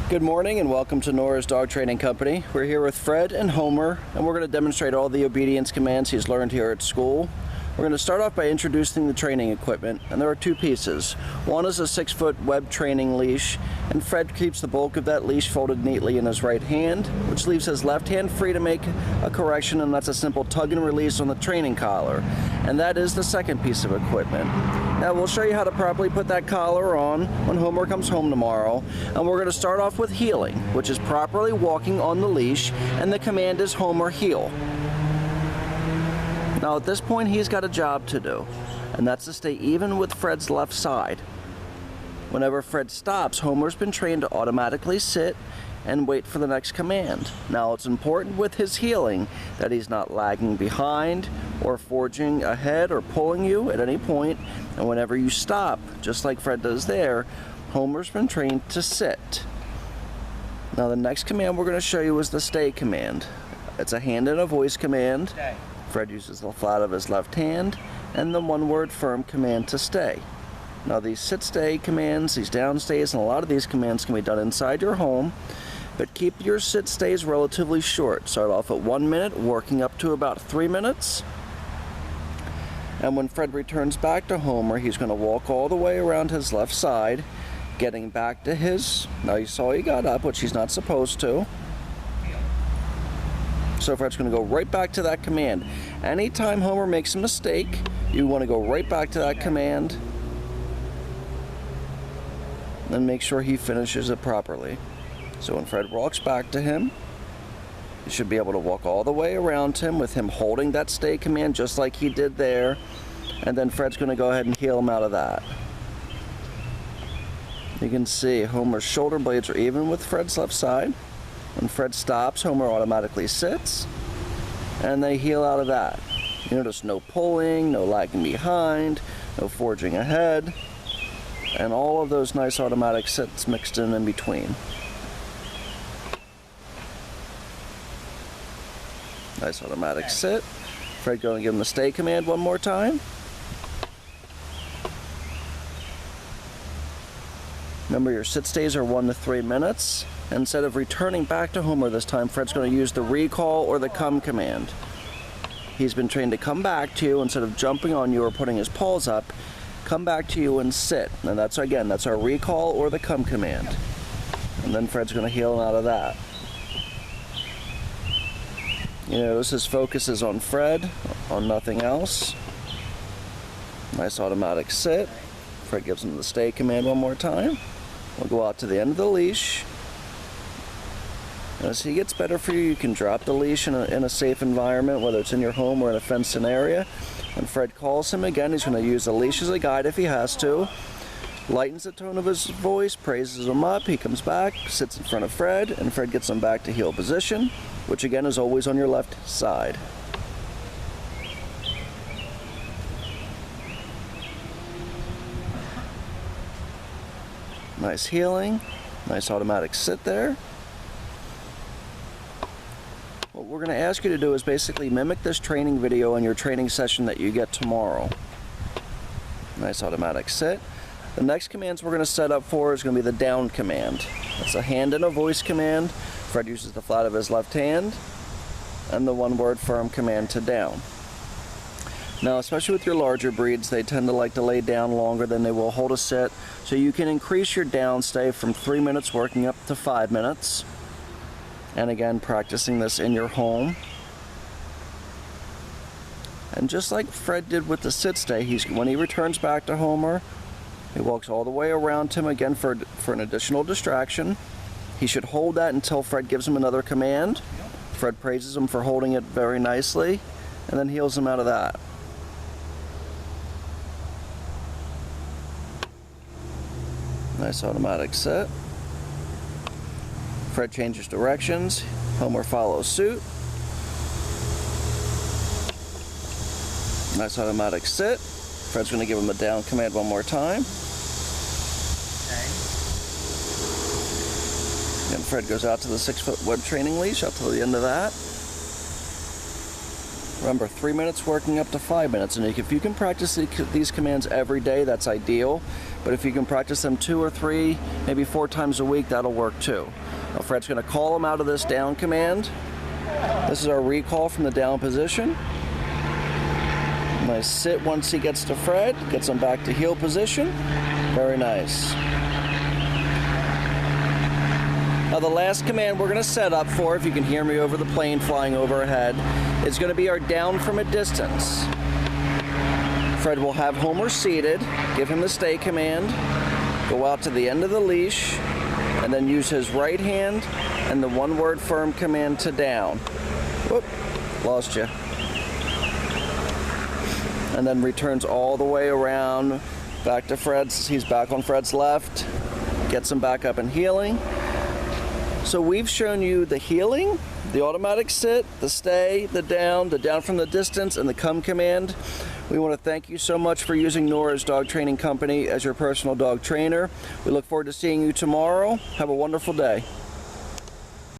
Good morning and welcome to Nora's Dog Training Company. We're here with Fred and Homer, and we're going to demonstrate all the obedience commands he's learned here at school. We're going to start off by introducing the training equipment, and there are two pieces. One is a 6-foot web training leash, and Fred keeps the bulk of that leash folded neatly in his right hand, which leaves his left hand free to make a correction, and that's a simple tug and release on the training collar. And that is the second piece of equipment. Now we'll show you how to properly put that collar on when Homer comes home tomorrow, and we're going to start off with heeling, which is properly walking on the leash, and the command is Homer heel. Now at this point he's got a job to do, and that's to stay even with Fred's left side. Whenever Fred stops, Homer's been trained to automatically sit and wait for the next command. Now it's important with his heeling that he's not lagging behind or forging ahead or pulling you at any point, and whenever you stop, just like Fred does there, Homer's been trained to sit. Now the next command we're going to show you is the stay command. It's a hand and a voice command. Stay. Fred uses the flat of his left hand and the one-word firm command to stay. Now these sit-stay commands, these down-stays, and a lot of these commands can be done inside your home, but keep your sit-stays relatively short. Start off at 1 minute, working up to about 3 minutes. And when Fred returns back to Homer, he's going to walk all the way around his left side, getting back to his, now you saw he got up, which he's not supposed to. So Fred's going to go right back to that command. Anytime Homer makes a mistake, you want to go right back to that command and make sure he finishes it properly. So when Fred walks back to him, you should be able to walk all the way around him with him holding that stay command just like he did there, and then Fred's going to go ahead and heel him out of that. You can see Homer's shoulder blades are even with Fred's left side. When Fred stops, Homer automatically sits, and they heel out of that. You notice no pulling, no lagging behind, no forging ahead, and all of those nice automatic sits mixed in between. Nice automatic sit. Fred going to give him the stay command one more time. Remember, your sit stays are 1 to 3 minutes. Instead of returning back to Homer this time, Fred's going to use the recall or the come command. He's been trained to come back to you instead of jumping on you or putting his paws up. Come back to you and sit. And that's, again, that's our recall or the come command. And then Fred's going to heel him out of that. You notice his focus is on Fred, on nothing else. Nice automatic sit. Fred gives him the stay command one more time. We'll go out to the end of the leash. As he gets better for you, you can drop the leash in a safe environment, whether it's in your home or in a fenced-in area. When Fred calls him again, he's going to use the leash as a guide if he has to. Lightens the tone of his voice, praises him up, he comes back, sits in front of Fred, and Fred gets him back to heel position, which again is always on your left side. Nice heeling, nice automatic sit there. What we're going to ask you to do is basically mimic this training video in your training session that you get tomorrow. Nice automatic sit. The next commands we're going to set up for is going to be the down command. It's a hand and a voice command. Fred uses the flat of his left hand and the one-word firm command to down. Now, especially with your larger breeds, they tend to like to lay down longer than they will hold a sit, so you can increase your down stay from 3 minutes working up to 5 minutes. And again, practicing this in your home. And just like Fred did with the sit stay, when he returns back to Homer, he walks all the way around him again for an additional distraction. He should hold that until Fred gives him another command. Fred praises him for holding it very nicely, and then heels him out of that. Nice automatic sit. Fred changes directions. Homer follows suit. Nice automatic sit. Fred's going to give him the down command one more time. And Fred goes out to the 6-foot web training leash, up to the end of that. Remember, 3 minutes working up to 5 minutes, and if you can practice these commands every day, that's ideal. But if you can practice them 2 or 3, maybe 4 times a week, that'll work too. Now Fred's going to call him out of this down command. This is our recall from the down position. Nice sit once he gets to Fred, gets him back to heel position. Very nice. Now the last command we're going to set up for, if you can hear me over the plane flying overhead, is going to be our down from a distance. Fred will have Homer seated, give him the stay command, go out to the end of the leash, and then use his right hand and the one-word firm command to down. Whoop, lost you. And then returns all the way around back to Fred's. He's back on Fred's left, gets him back up and healing. So we've shown you the healing, the automatic sit, the stay, the down from the distance, and the come command. We want to thank you so much for using Nora's Dog Training Company as your personal dog trainer. We look forward to seeing you tomorrow. Have a wonderful day.